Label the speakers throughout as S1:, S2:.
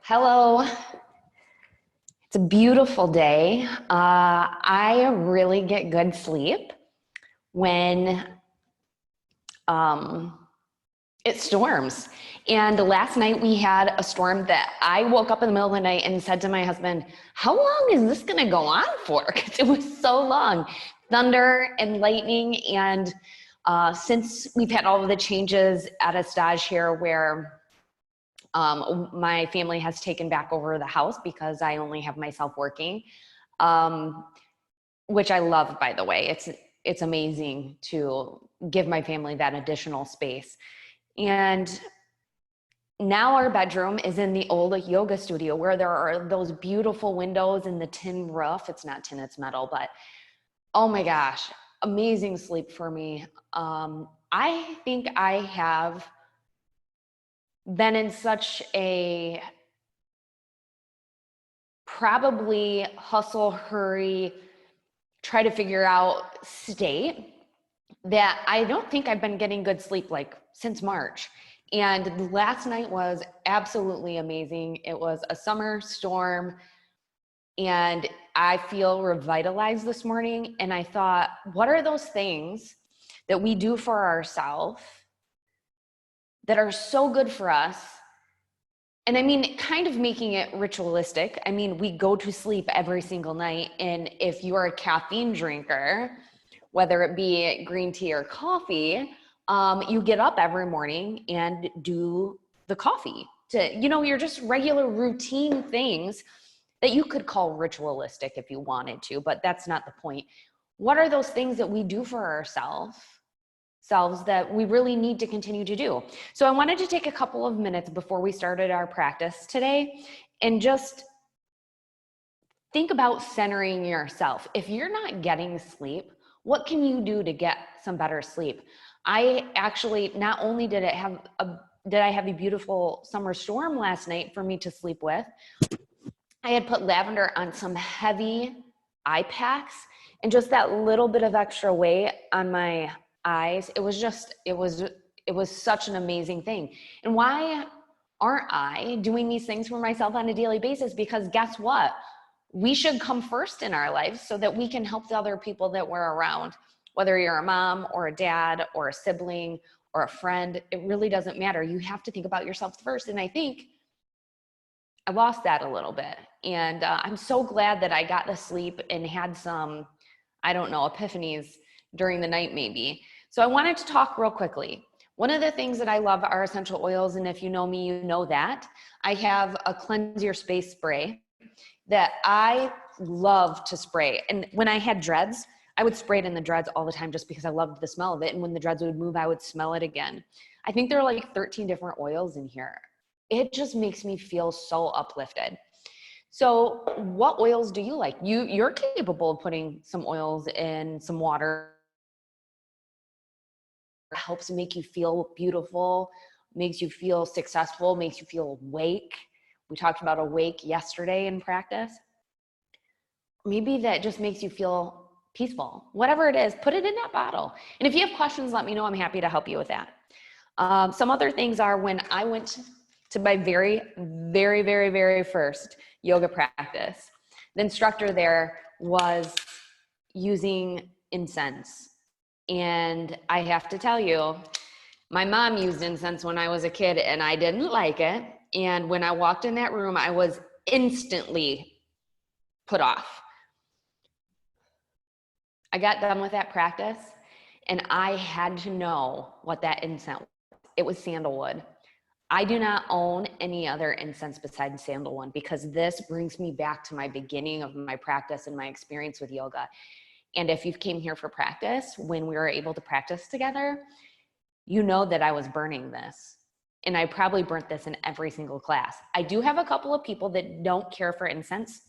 S1: Hello. It's a beautiful day. I really get good sleep when it storms. And last night we had a storm that I woke up in the middle of the night and said to my husband, how long is this going to go on for? Because it was so long. Thunder and lightning. And since we've had all of the changes at a stage here where my family has taken back over the house because I only have myself working, which I love, by the way. It's amazing to give my family that additional space. And now our bedroom is in the old yoga studio where there are those beautiful windows and the tin roof. It's not tin, it's metal, but oh my gosh, amazing sleep for me. I think I have been in such a probably hustle, hurry, try to figure out state that I don't think I've been getting good sleep like since March. And last night was absolutely amazing. It was a summer storm and I feel revitalized this morning. And I thought, what are those things that we do for ourselves that are so good for us? And I mean, kind of making it ritualistic. I mean, we go to sleep every single night. And if you are a caffeine drinker, whether it be green tea or coffee, you get up every morning and do the coffee. You're just regular routine things that you could call ritualistic if you wanted to, but that's not the point. What are those things that we do for ourselves that we really need to continue to do? So I wanted to take a couple of minutes before we started our practice today and just think about centering yourself. If you're not getting sleep, what can you do to get some better sleep? I actually, not only did I have a beautiful summer storm last night for me to sleep with, I had put lavender on some heavy eye packs and just that little bit of extra weight on my eyes. It was such an amazing thing. And why aren't I doing these things for myself on a daily basis? Because guess what? We should come first in our lives so that we can help the other people that we're around, whether you're a mom or a dad or a sibling or a friend. It really doesn't matter. You have to think about yourself first. And I think I lost that a little bit. And I'm so glad that I got to sleep and had some, I don't know, epiphanies during the night maybe. So I wanted to talk real quickly. One of the things that I love are essential oils. And if you know me, you know that. I have a Cleanse Your Space spray that I love to spray. And when I had dreads, I would spray it in the dreads all the time just because I loved the smell of it. And when the dreads would move, I would smell it again. I think there are like 13 different oils in here. It just makes me feel so uplifted. So what oils do you like? You're capable of putting some oils in some water. It helps make you feel beautiful, makes you feel successful, makes you feel awake. We talked about awake yesterday in practice. Maybe that just makes you feel peaceful. Whatever it is, put it in that bottle. And if you have questions, let me know. I'm happy to help you with that. Some other things are when I went to my very, very, very, very first yoga practice, the instructor there was using incense. And I have to tell you, my mom used incense when I was a kid and I didn't like it. And when I walked in that room, I was instantly put off. I got done with that practice and I had to know what that incense was. It was sandalwood. I do not own any other incense besides sandalwood because this brings me back to my beginning of my practice and my experience with yoga. And if you came here for practice, when we were able to practice together, you know that I was burning this. And I probably burnt this in every single class. I do have a couple of people that don't care for incense,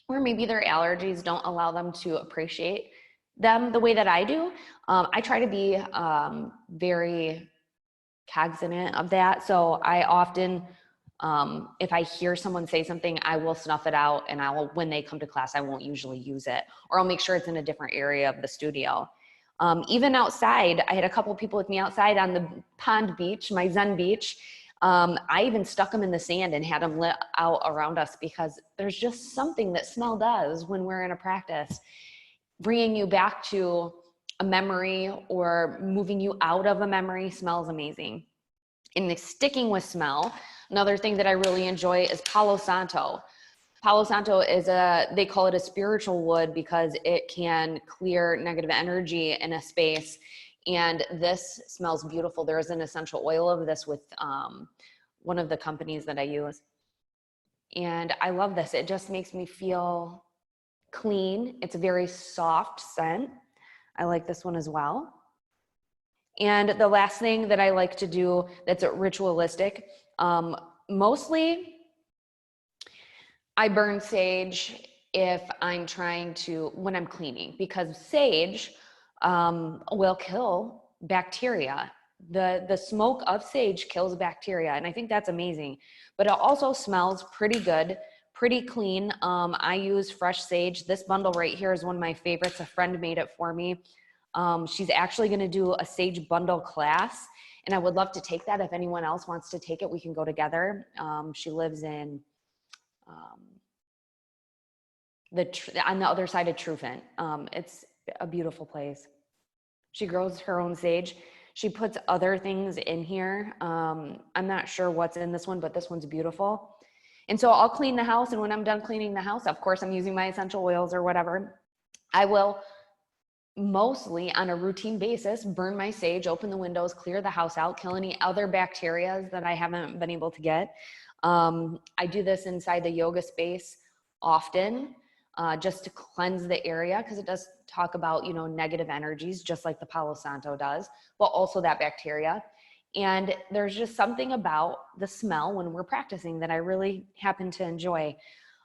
S1: or maybe their allergies don't allow them to appreciate them the way that I do. I try to be very cognizant of that. So I often, if I hear someone say something, I will snuff it out and when they come to class, I won't usually use it, or I'll make sure it's in a different area of the studio. Even outside, I had a couple of people with me outside on the pond beach, my Zen beach, I even stuck them in the sand and had them lit out around us, because there's just something that smell does when we're in a practice, bringing you back to a memory or moving you out of a memory. Smells amazing. And sticking with smell, another thing that I really enjoy is Palo Santo. Palo Santo is they call it a spiritual wood because it can clear negative energy in a space. And this smells beautiful. There is an essential oil of this with one of the companies that I use. And I love this. It just makes me feel clean. It's a very soft scent. I like this one as well. And the last thing that I like to do that's ritualistic, mostly I burn sage if I'm when I'm cleaning, because sage will kill bacteria. The smoke of sage kills bacteria, and I think that's amazing. But it also smells pretty good, pretty clean. I use fresh sage. This bundle right here is one of my favorites. A friend made it for me. She's actually going to do a sage bundle class, and I would love to take that. If anyone else wants to take it, we can go together. She lives in on the other side of Trufant. It's a beautiful place. She grows her own sage. She puts other things in here. I'm not sure what's in this one, but this one's beautiful. And so I'll clean the house, and when I'm done cleaning the house, of course, I'm using my essential oils or whatever. I will mostly on a routine basis burn my sage, open the windows, clear the house out, kill any other bacteria that I haven't been able to get. I do this inside the yoga space often, just to cleanse the area, because it does talk about, negative energies, just like the Palo Santo does, but also that bacteria. And there's just something about the smell when we're practicing that I really happen to enjoy.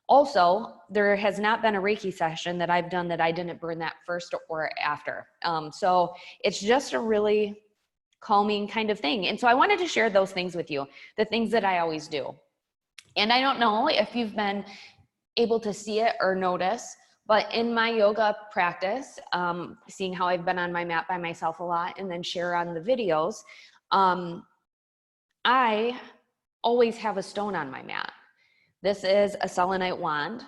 S1: Also, there has not been a Reiki session that I've done that I didn't burn that first or after. So it's just a really calming kind of thing. And so I wanted to share those things with you, the things that I always do. And I don't know if you've been able to see it or notice, but in my yoga practice, seeing how I've been on my mat by myself a lot and then share on the videos, I always have a stone on my mat. This is a selenite wand,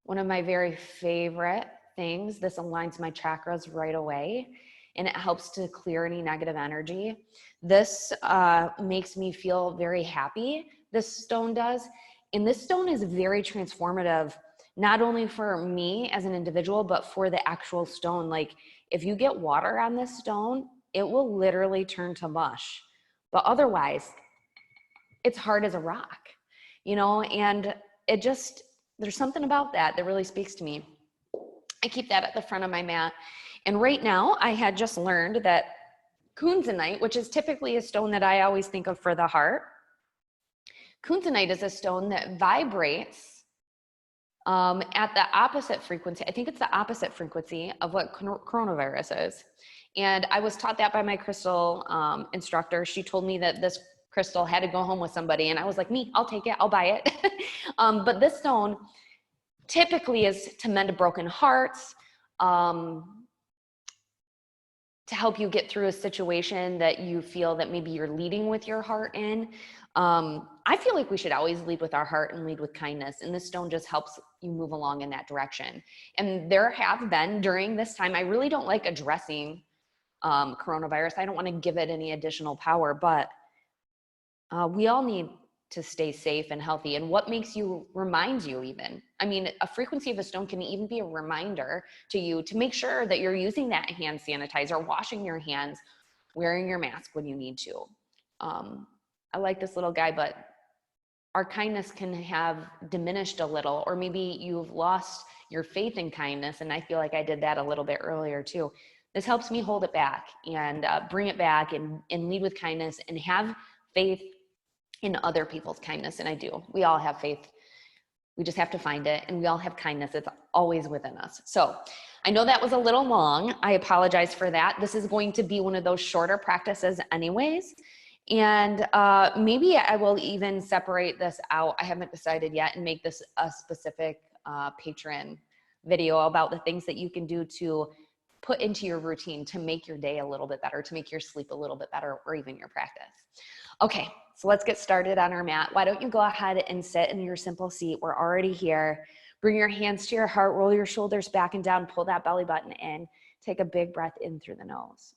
S1: one of my very favorite things. This aligns my chakras right away, and it helps to clear any negative energy. This makes me feel very happy, this stone does. And this stone is very transformative, not only for me as an individual, but for the actual stone. Like, if you get water on this stone, it will literally turn to mush. But otherwise, it's hard as a rock, and there's something about that really speaks to me. I keep that at the front of my mat. And right now, I had just learned that kunzanite, which is typically a stone that I always think of for the heart, kunzanite is a stone that vibrates at the opposite frequency. I think it's the opposite frequency of what coronavirus is. And I was taught that by my crystal instructor. She told me that this crystal had to go home with somebody, and I was like, I'll take it, I'll buy it. But this stone typically is to mend broken hearts, to help you get through a situation that you feel that maybe you're leading with your heart in. I feel like we should always lead with our heart and lead with kindness, and this stone just helps you move along in that direction. And there have been, during this time, I really don't like addressing coronavirus. I don't want to give it any additional power, but we all need to stay safe and healthy. And what reminds you even? I mean, a frequency of a stone can even be a reminder to you to make sure that you're using that hand sanitizer, washing your hands, wearing your mask when you need to. I like this little guy, but our kindness can have diminished a little, or maybe you've lost your faith in kindness. And I feel like I did that a little bit earlier too. This helps me hold it back and bring it back and lead with kindness and have faith in other people's kindness. And I do. We all have faith. We just have to find it. And we all have kindness. It's always within us. So I know that was a little long. I apologize for that. This is going to be one of those shorter practices anyways. And maybe I will even separate this out. I haven't decided yet, and make this a specific patron video about the things that you can do to put into your routine to make your day a little bit better, to make your sleep a little bit better, or even your practice. Okay, so let's get started on our mat. Why don't you go ahead and sit in your simple seat? We're already here. Bring your hands to your heart, roll your shoulders back and down, pull that belly button in. Take a big breath in through the nose.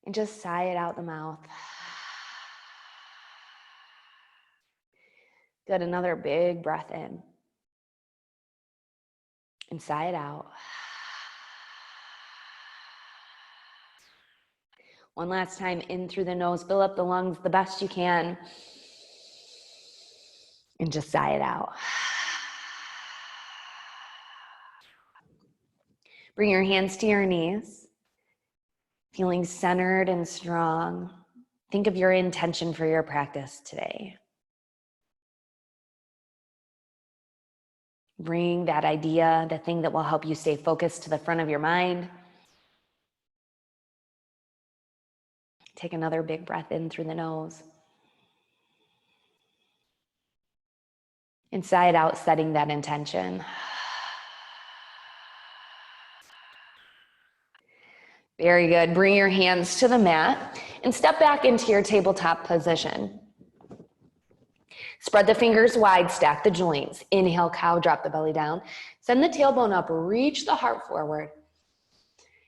S1: And just sigh it out the mouth. Good, another big breath in. And sigh it out. One last time, in through the nose, fill up the lungs the best you can. And just sigh it out. Bring your hands to your knees, feeling centered and strong. Think of your intention for your practice today. Bring that idea, the thing that will help you stay focused, to the front of your mind. Take another big breath in through the nose. And sigh it out, setting that intention. Very good. Bring your hands to the mat and step back into your tabletop position. Spread the fingers wide, stack the joints. Inhale, cow, drop the belly down. Send the tailbone up, reach the heart forward.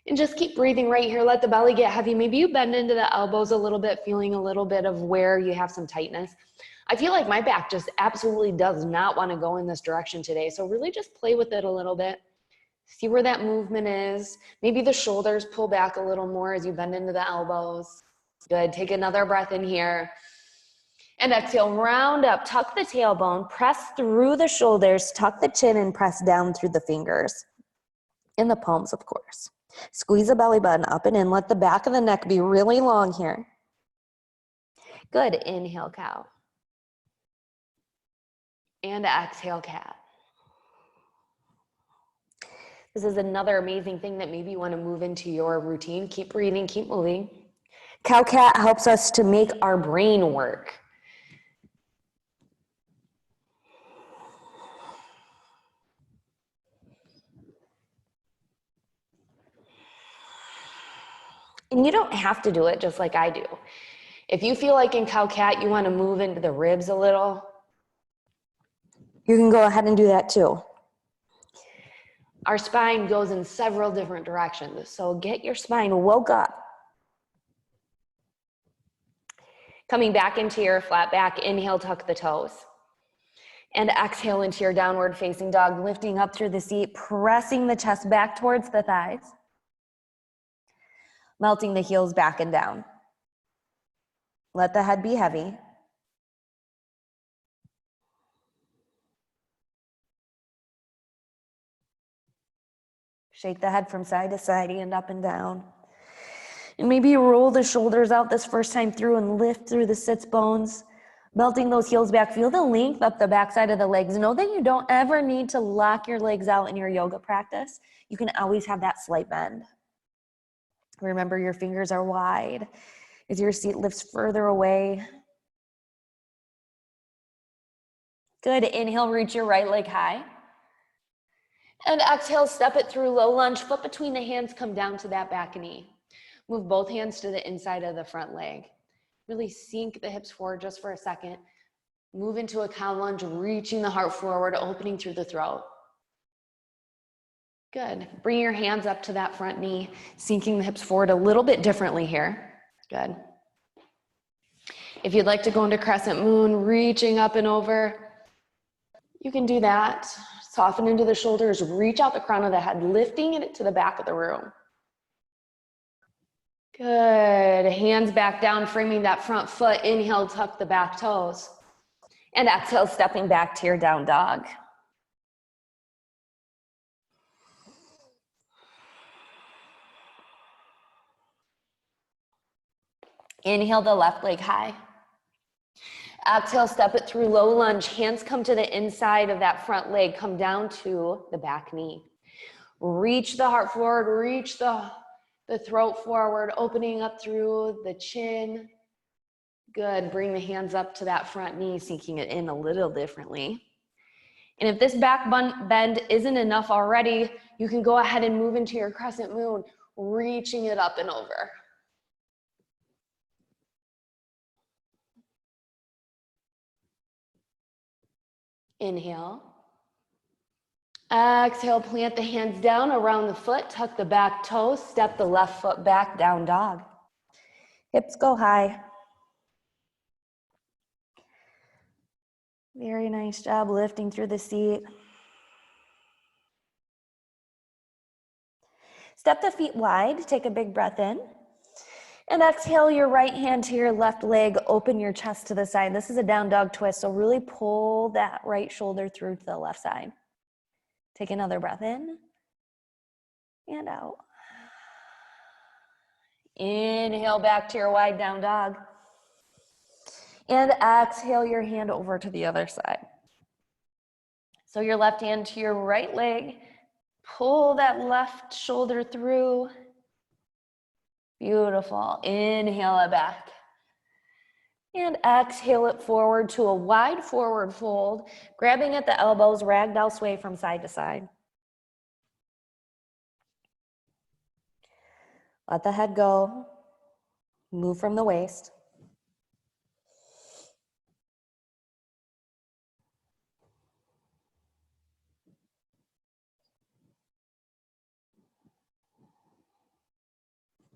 S1: And just keep breathing right here. Let the belly get heavy. Maybe you bend into the elbows a little bit, feeling a little bit of where you have some tightness. I feel like my back just absolutely does not want to go in this direction today. So really just play with it a little bit. See where that movement is. Maybe the shoulders pull back a little more as you bend into the elbows. Good. Take another breath in here. And exhale, round up, tuck the tailbone, press through the shoulders, tuck the chin, and press down through the fingers. In the palms, of course. Squeeze the belly button up and in. Let the back of the neck be really long here. Good. Inhale, cow. And exhale, cat. This is another amazing thing that maybe you want to move into your routine. Keep breathing, keep moving. Cow cat helps us to make our brain work. And you don't have to do it just like I do. If you feel like in cow cat you want to move into the ribs a little, you can go ahead and do that too. Our spine goes in several different directions, so get your spine woke up. Coming back into your flat back, inhale, tuck the toes. And exhale into your downward facing dog, lifting up through the seat, pressing the chest back towards the thighs. Melting the heels back and down. Let the head be heavy. Shake the head from side to side and up and down. And maybe you roll the shoulders out this first time through and lift through the sits bones. Melting those heels back. Feel the length up the backside of the legs. Know that you don't ever need to lock your legs out in your yoga practice. You can always have that slight bend. Remember, your fingers are wide as your seat lifts further away. Good. Inhale, reach your right leg high. And exhale, step it through low lunge. Foot between the hands, come down to that back knee. Move both hands to the inside of the front leg. Really sink the hips forward just for a second. Move into a cow lunge, reaching the heart forward, opening through the throat. Good. Bring your hands up to that front knee, sinking the hips forward a little bit differently here. Good. If you'd like to go into crescent moon, reaching up and over, you can do that. Soften into the shoulders, reach out the crown of the head, lifting it to the back of the room. Good. Hands back down, framing that front foot. Inhale, tuck the back toes. And exhale, stepping back to your down dog. Inhale the left leg high. Exhale, step it through low lunge. Hands come to the inside of that front leg. Come down to the back knee. Reach the heart forward. Reach the throat forward, opening up through the chin. Good. Bring the hands up to that front knee, sinking it in a little differently. And if this back bend isn't enough already, you can go ahead and move into your crescent moon, reaching it up and over. Inhale. Exhale, plant the hands down around the foot, tuck the back toes, step the left foot back, down dog. Hips go high. Very nice job lifting through the seat. Step the feet wide, take a big breath in. And exhale your right hand to your left leg, open your chest to the side. This is a down dog twist, so really pull that right shoulder through to the left side. Take another breath in and out. Inhale back to your wide down dog. And exhale your hand over to the other side. So your left hand to your right leg, pull that left shoulder through. Beautiful. Inhale it back. And exhale it forward to a wide forward fold, grabbing at the elbows, ragdoll sway from side to side. Let the head go. Move from the waist.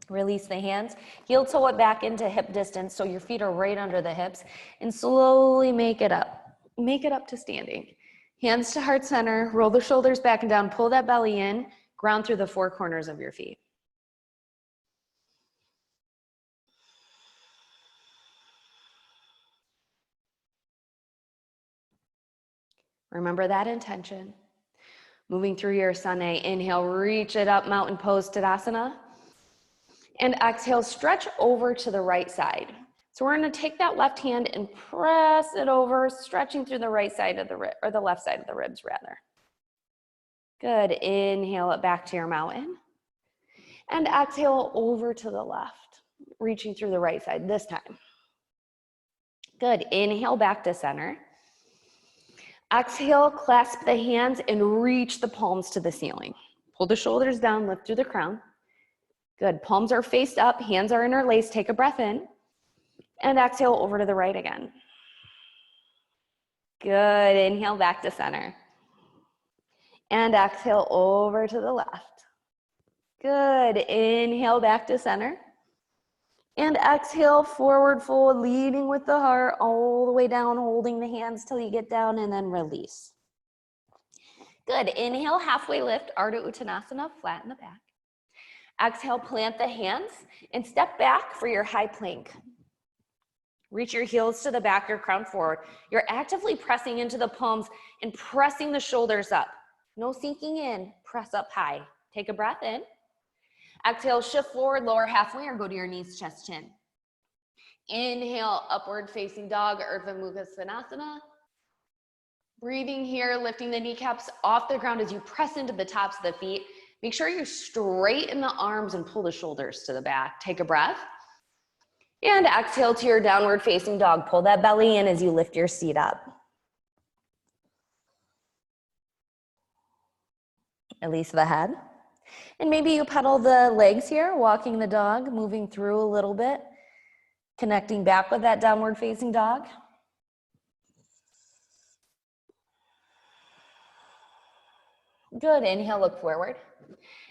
S1: Release the hands. Heel toe it back into hip distance so your feet are right under the hips, and slowly make it up. Make it up to standing. Hands to heart center. Roll the shoulders back and down. Pull that belly in. Ground through the four corners of your feet. Remember that intention. Moving through your Sunday. Inhale, reach it up, mountain pose, Tadasana. And exhale, stretch over to the right side. So we're going to take that left hand and press it over, stretching through the right side of the rib, or the left side of the ribs rather. Good. Inhale it back to your mountain. And exhale over to the left, reaching through the right side this time. Good. Inhale back to center. Exhale, clasp the hands and reach the palms to the ceiling. Pull the shoulders down, lift through the crown. Good. Palms are faced up, hands are interlaced. Take a breath in. And exhale over to the right again. Good. Inhale back to center. And exhale over to the left. Good. Inhale back to center. And exhale, forward fold, leading with the heart all the way down, holding the hands till you get down, and then release. Good. Inhale, halfway lift, Ardha Uttanasana, flatten the back. Exhale, plant the hands and step back for your high plank. Reach your heels to the back, your crown forward. You're actively pressing into the palms and pressing the shoulders up. No sinking in, press up high. Take a breath in. Exhale, shift forward, lower halfway, or go to your knees, chest, chin. Inhale, upward facing dog, Urdhva Mukha Svanasana. Breathing here, lifting the kneecaps off the ground as you press into the tops of the feet. Make sure you straighten the arms and pull the shoulders to the back. Take a breath. And exhale to your downward facing dog. Pull that belly in as you lift your seat up. Release the head. And maybe you pedal the legs here, walking the dog, moving through a little bit, connecting back with that downward facing dog. Good. Inhale, look forward.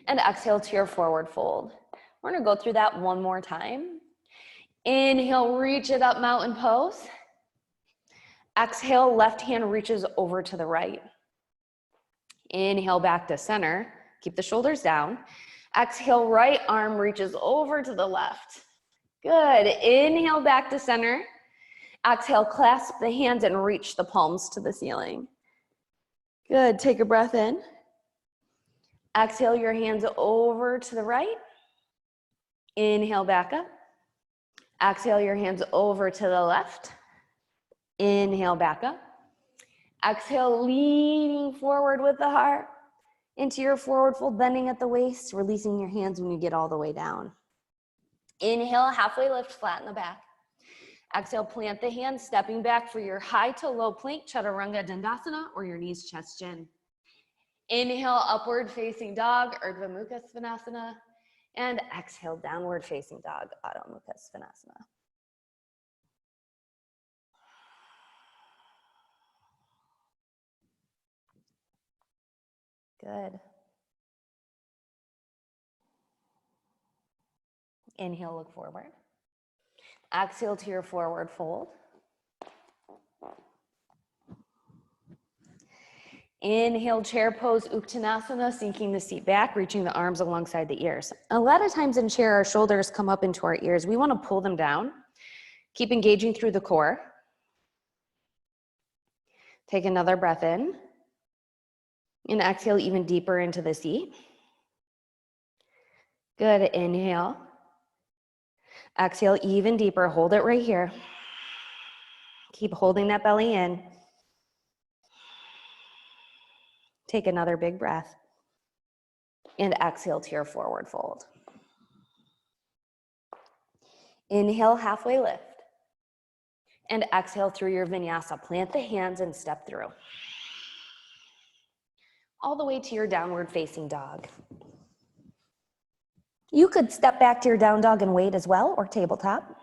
S1: And exhale to your forward fold. We're going to go through that one more time. Inhale, reach it up, mountain pose. Exhale, left hand reaches over to the right. Inhale, back to center. Keep the shoulders down. Exhale, right arm reaches over to the left. Good. Inhale, back to center. Exhale, clasp the hands and reach the palms to the ceiling. Good. Take a breath in. Exhale your hands over to the right. Inhale, back up. Exhale your hands over to the left. Inhale, back up. Exhale, leaning forward with the heart into your forward fold, bending at the waist, releasing your hands when you get all the way down. Inhale, halfway lift, flatten the back. Exhale, plant the hands, stepping back for your high to low plank, chaturanga dandasana, or your knees, chest, chin. Inhale, upward facing dog, Urdhva Mukha Svanasana. And exhale, downward facing dog, Adho Mukha Svanasana. Good. Inhale, look forward. Exhale to your forward fold. Inhale, chair pose, Uttanasana, sinking the seat back, reaching the arms alongside the ears. A lot of times in chair, our shoulders come up into our ears. We want to pull them down. Keep engaging through the core. Take another breath in. And exhale even deeper into the seat. Good, inhale. Exhale even deeper, hold it right here. Keep holding that belly in. Take another big breath. And exhale to your forward fold. Inhale, halfway lift. And exhale through your vinyasa. Plant the hands and step through. All the way to your downward facing dog. You could step back to your down dog and wait as well, or tabletop.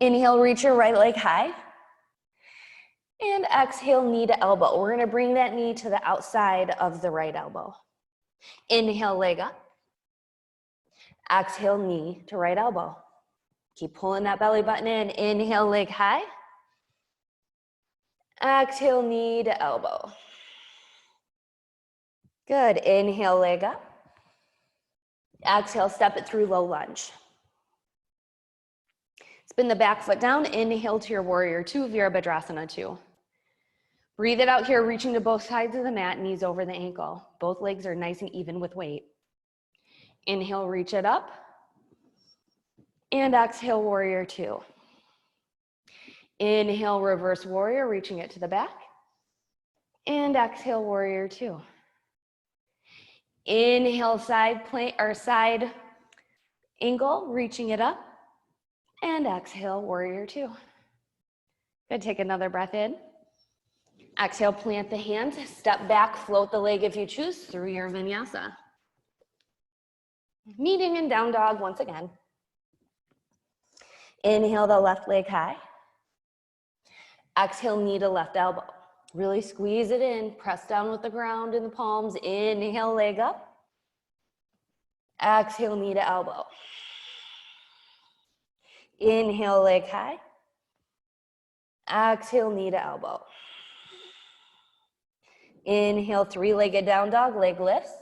S1: Inhale, reach your right leg high. And exhale, knee to elbow. We're gonna bring that knee to the outside of the right elbow. Inhale, leg up. Exhale, knee to right elbow. Keep pulling that belly button in. Inhale, leg high. Exhale, knee to elbow. Good, inhale, leg up. Exhale, step it through low lunge. Spin the back foot down, inhale to your warrior two, Virabhadrasana 2. Breathe it out here, reaching to both sides of the mat, knees over the ankle. Both legs are nice and even with weight. Inhale, reach it up. And exhale, warrior 2. Inhale, reverse warrior, reaching it to the back. And exhale, warrior 2. Inhale, side plank or side angle, reaching it up. And exhale, warrior 2. Good, take another breath in. Exhale, plant the hands, step back, float the leg if you choose through your vinyasa. Meeting in down dog once again. Inhale the left leg high. Exhale, knee to left elbow. Really squeeze it in, press down with the ground in the palms. Inhale, leg up. Exhale, knee to elbow. Inhale, leg high. Exhale, knee to elbow. Inhale, three-legged down dog, leg lifts.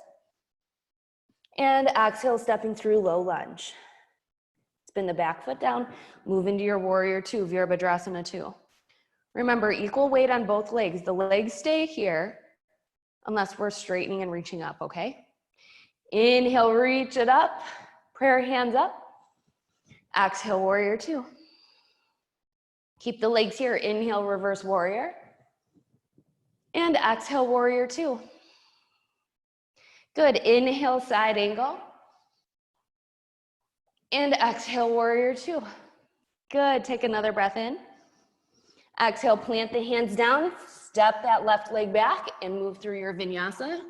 S1: And exhale, stepping through low lunge. Spin the back foot down, move into your warrior 2, Virabhadrasana 2. Remember, equal weight on both legs. The legs stay here unless we're straightening and reaching up, okay? Inhale, reach it up. Prayer hands up. Exhale, warrior 2. Keep the legs here. Inhale, reverse warrior. And exhale, warrior 2. Good, inhale, side angle. And exhale, warrior 2. Good, take another breath in. Exhale, plant the hands down, step that left leg back and move through your vinyasa,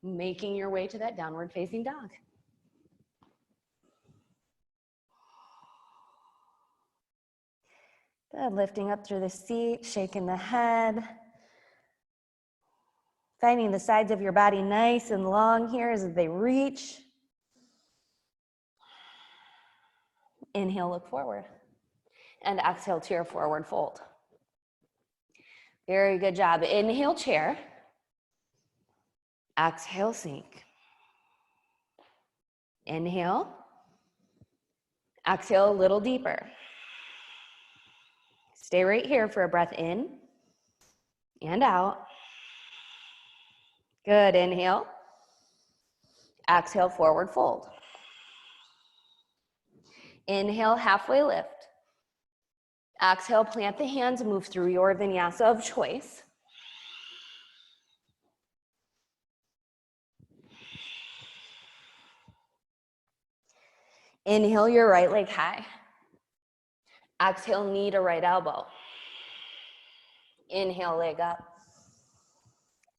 S1: making your way to that downward facing dog. Good, lifting up through the seat, shaking the head. Finding the sides of your body nice and long here as they reach. Inhale, look forward. And exhale to your forward fold. Very good job. Inhale, chair. Exhale, sink. Inhale. Exhale a little deeper. Stay right here for a breath in and out. Good, inhale. Exhale, forward fold. Inhale, halfway lift. Exhale, plant the hands, move through your vinyasa of choice. Inhale your right leg high. Exhale, knee to right elbow. Inhale, leg up.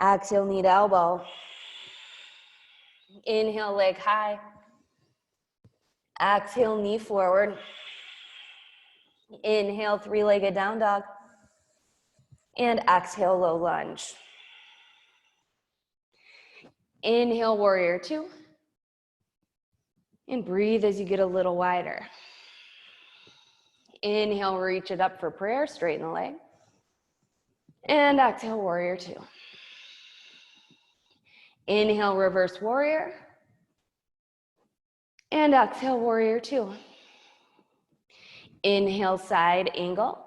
S1: Exhale, knee to elbow. Inhale, leg high. Exhale, knee forward. Inhale, three-legged down dog. And exhale, low lunge. Inhale, warrior two. And breathe as you get a little wider. Inhale, reach it up for prayer, straighten the leg. And exhale, warrior two. Inhale, reverse warrior. And exhale, warrior two. Inhale, side angle.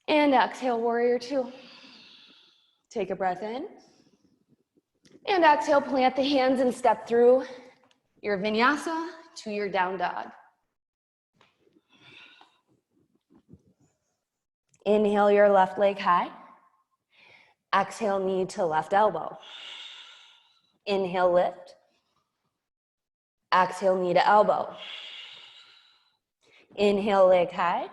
S1: And exhale, warrior two. Take a breath in. And exhale, plant the hands and step through your vinyasa to your down dog. Inhale your left leg high. Exhale, knee to left elbow. Inhale, lift. Exhale, knee to elbow. Inhale, leg high.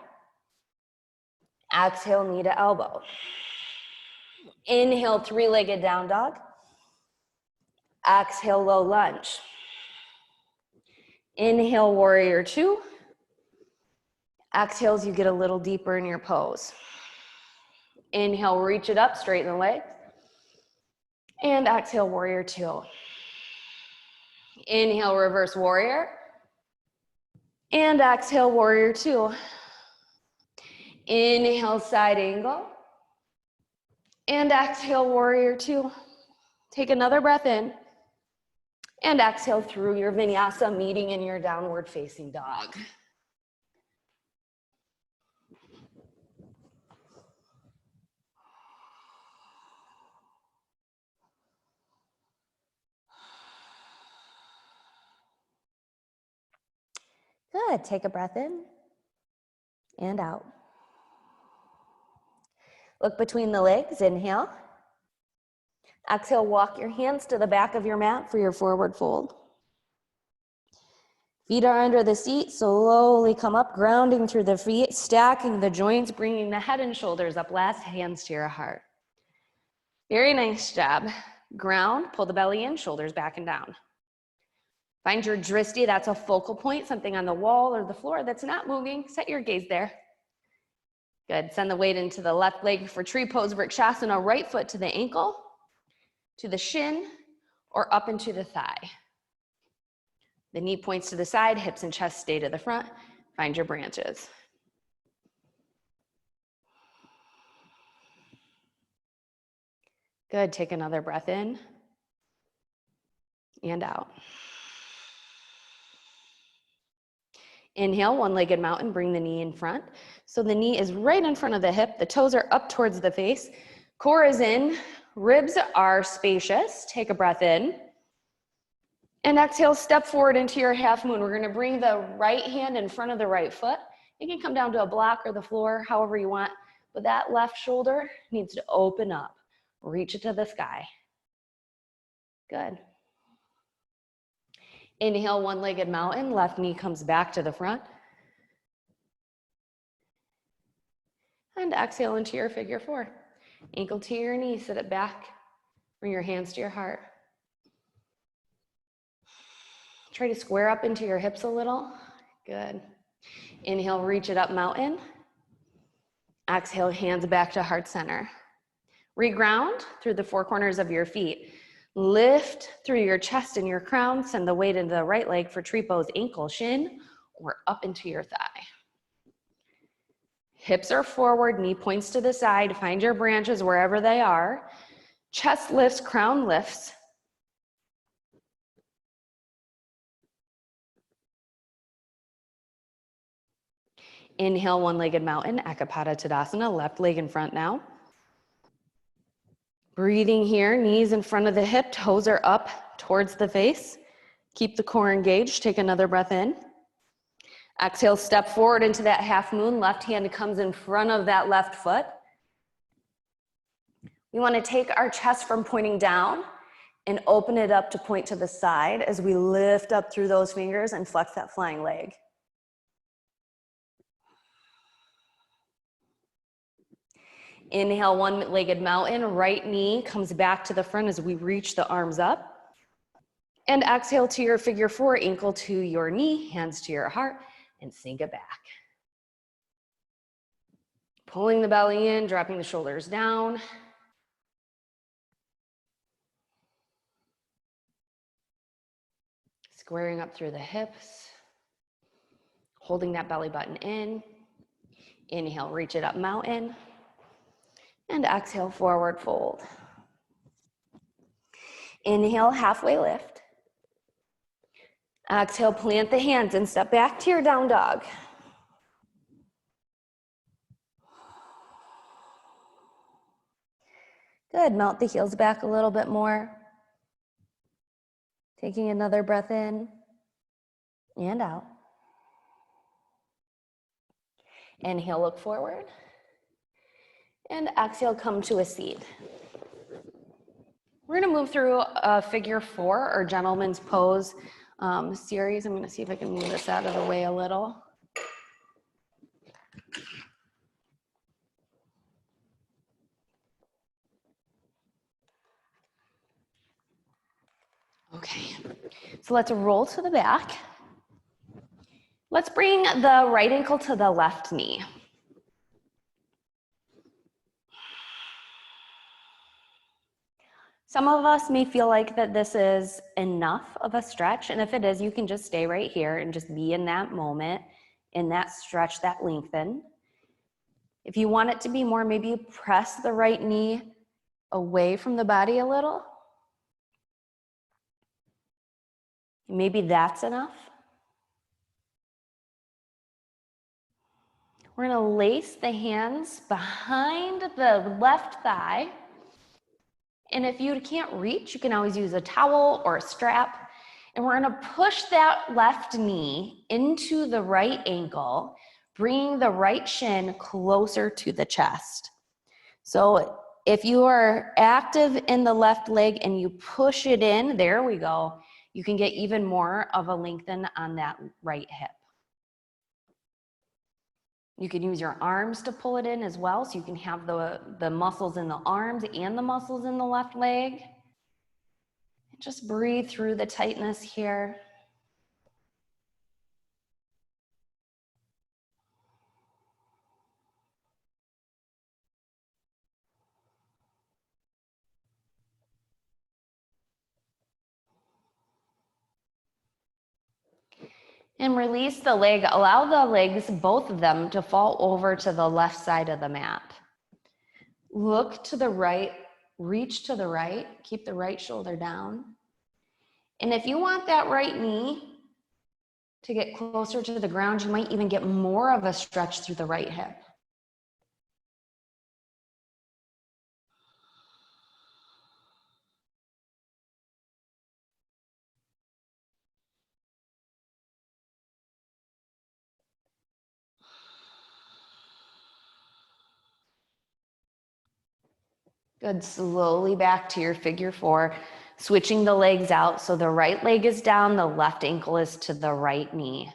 S1: Exhale, knee to elbow. Inhale, three-legged down dog. Exhale, low lunge. Inhale, warrior two. Exhale as you get a little deeper in your pose. Inhale, reach it up, straighten the legs. And exhale, warrior two. Inhale, reverse warrior. And exhale, warrior two. Inhale, side angle. And exhale, warrior two. Take another breath in. And exhale through your vinyasa, meeting in your downward facing dog. Good, take a breath in and out. Look between the legs, inhale. Exhale, walk your hands to the back of your mat for your forward fold. Feet are under the seat, slowly come up, grounding through the feet, stacking the joints, bringing the head and shoulders up, last hands to your heart. Very nice job. Ground, pull the belly in, shoulders back and down. Find your drishti, that's a focal point, something on the wall or the floor that's not moving. Set your gaze there. Good, send the weight into the left leg for tree pose, vrikshasana, right foot to the ankle, to the shin, or up into the thigh. The knee points to the side, hips and chest stay to the front. Find your branches. Good, take another breath in and out. Inhale, one-legged mountain, bring the knee in front. So the knee is right in front of the hip, the toes are up towards the face, core is in, ribs are spacious. Take a breath in. And exhale, step forward into your half moon. We're gonna bring the right hand in front of the right foot. You can come down to a block or the floor, however you want, but that left shoulder needs to open up. Reach it to the sky. Good. Inhale, one-legged mountain, left knee comes back to the front. And exhale into your figure four. Ankle to your knee, sit it back. Bring your hands to your heart. Try to square up into your hips a little. Good. Inhale, reach it up, mountain. Exhale, hands back to heart center. Reground through the four corners of your feet. Lift through your chest and your crown. Send the weight into the right leg for tree pose, ankle, shin, or up into your thigh. Hips are forward, knee points to the side. Find your branches wherever they are. Chest lifts, crown lifts. Inhale, one-legged mountain, Ekapada Tadasana, left leg in front now. Breathing here, knees in front of the hip, toes are up towards the face. Keep the core engaged, take another breath in. Exhale, step forward into that half moon, left hand comes in front of that left foot. We want to take our chest from pointing down and open it up to point to the side as we lift up through those fingers and flex that flying leg. Inhale, one-legged mountain. Right knee comes back to the front as we reach the arms up. And exhale to your figure four, ankle to your knee, hands to your heart, and sink it back. Pulling the belly in, dropping the shoulders down. Squaring up through the hips. Holding that belly button in. Inhale, reach it up, mountain. And exhale, forward fold. Inhale, halfway lift. Exhale, plant the hands and step back to your down dog. Good, melt the heels back a little bit more. Taking another breath in and out. Inhale, look forward. And exhale, come to a seat. We're gonna move through a figure four or gentleman's pose series. I'm gonna see if I can move this out of the way a little. Okay, so let's roll to the back. Let's bring the right ankle to the left knee. Some of us may feel like that this is enough of a stretch, and if it is, you can just stay right here and just be in that moment, in that stretch, that lengthen. If you want it to be more, maybe you press the right knee away from the body a little. Maybe that's enough. We're gonna lace the hands behind the left thigh. And if you can't reach, you can always use a towel or a strap. And we're gonna push that left knee into the right ankle, bringing the right shin closer to the chest. So if you are active in the left leg and you push it in, there we go, you can get even more of a lengthen on that right hip. You can use your arms to pull it in as well, so you can have the muscles in the arms and the muscles in the left leg. Just breathe through the tightness here. And release the leg. Allow the legs, both of them, to fall over to the left side of the mat. Look to the right, reach to the right, keep the right shoulder down. And if you want that right knee to get closer to the ground, you might even get more of a stretch through the right hip. Good, slowly back to your figure four, switching the legs out. So the right leg is down, the left ankle is to the right knee.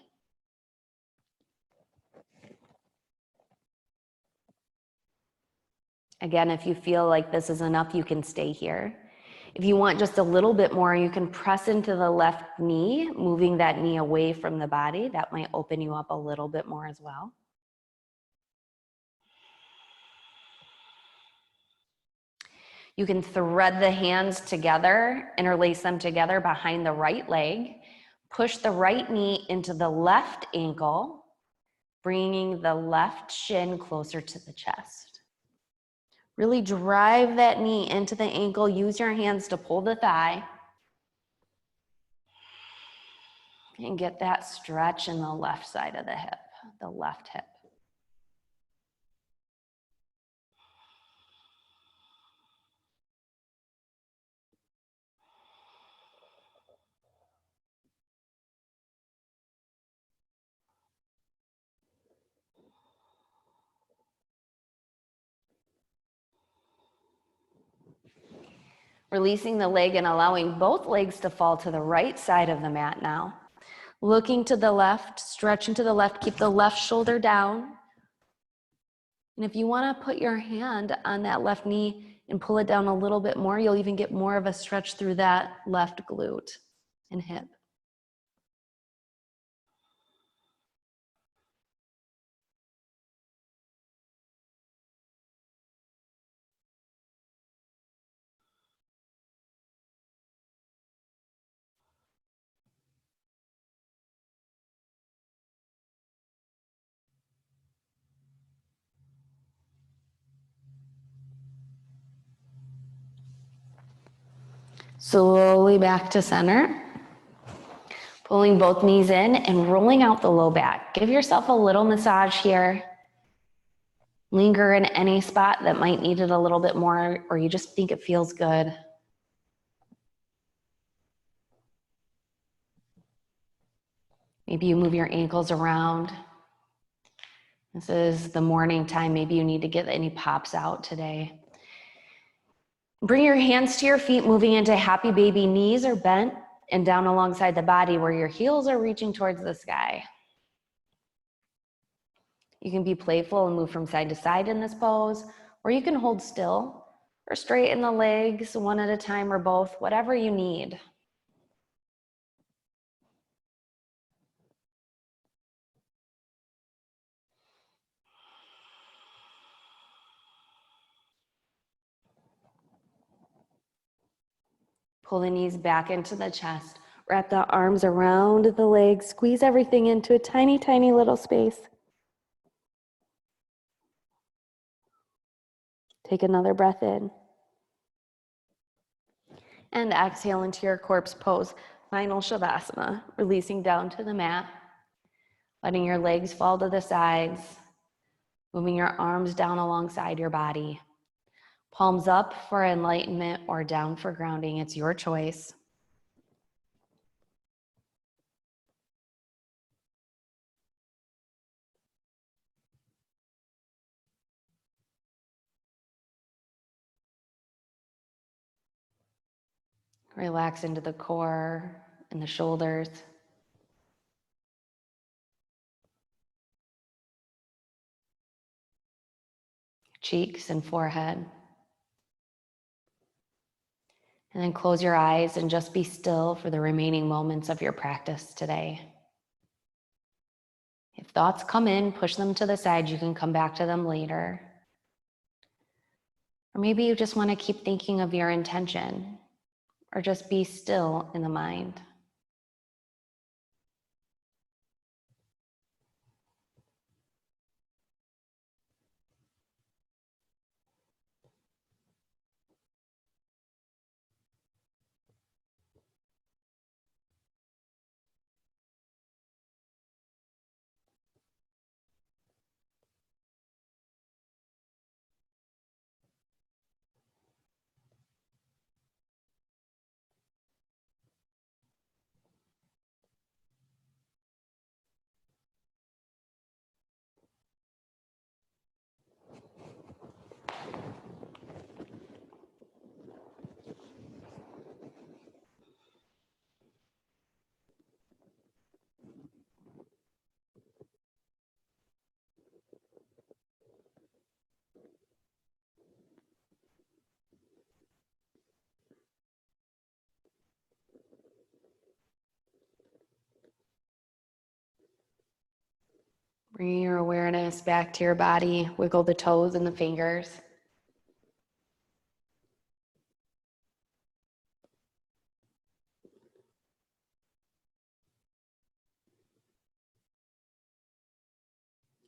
S1: Again, if you feel like this is enough, you can stay here. If you want just a little bit more, you can press into the left knee, moving that knee away from the body. That might open you up a little bit more as well. You can thread the hands together, interlace them together behind the right leg. Push the right knee into the left ankle, bringing the left shin closer to the chest. Really drive that knee into the ankle. Use your hands to pull the thigh. And get that stretch in the left side of the hip, the left hip. Releasing the leg and allowing both legs to fall to the right side of the mat now. Looking to the left, stretching to the left, keep the left shoulder down. And if you want to put your hand on that left knee and pull it down a little bit more, you'll even get more of a stretch through that left glute and hip. Slowly back to center. Pulling both knees in and rolling out the low back. Give yourself a little massage here. Linger in any spot that might need it a little bit more, or you just think it feels good. Maybe you move your ankles around. This is the morning time. Maybe you need to get any pops out today. Bring your hands to your feet, moving into happy baby. Knees are bent and down alongside the body where your heels are reaching towards the sky. You can be playful and move from side to side in this pose, or you can hold still or straighten the legs one at a time or both, whatever you need. Pull the knees back into the chest. Wrap the arms around the legs. Squeeze everything into a tiny, tiny little space. Take another breath in. And exhale into your corpse pose. Final Shavasana, releasing down to the mat. Letting your legs fall to the sides. Moving your arms down alongside your body. Palms up for enlightenment or down for grounding. It's your choice. Relax into the core and the shoulders. Cheeks and forehead. And then close your eyes and just be still for the remaining moments of your practice today. If thoughts come in, push them to the side. You can come back to them later. Or maybe you just want to keep thinking of your intention, or just be still in the mind. Bring your awareness back to your body. Wiggle the toes and the fingers.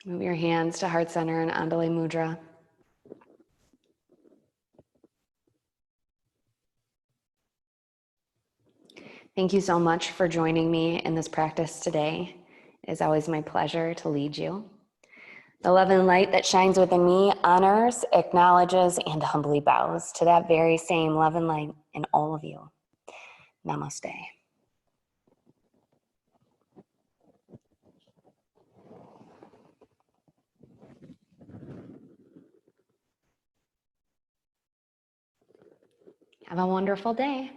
S1: Move your hands to heart center and Andale Mudra. Thank you so much for joining me in this practice today. It is always my pleasure to lead you. The love and light that shines within me honors, acknowledges, and humbly bows to that very same love and light in all of you. Namaste. Have a wonderful day.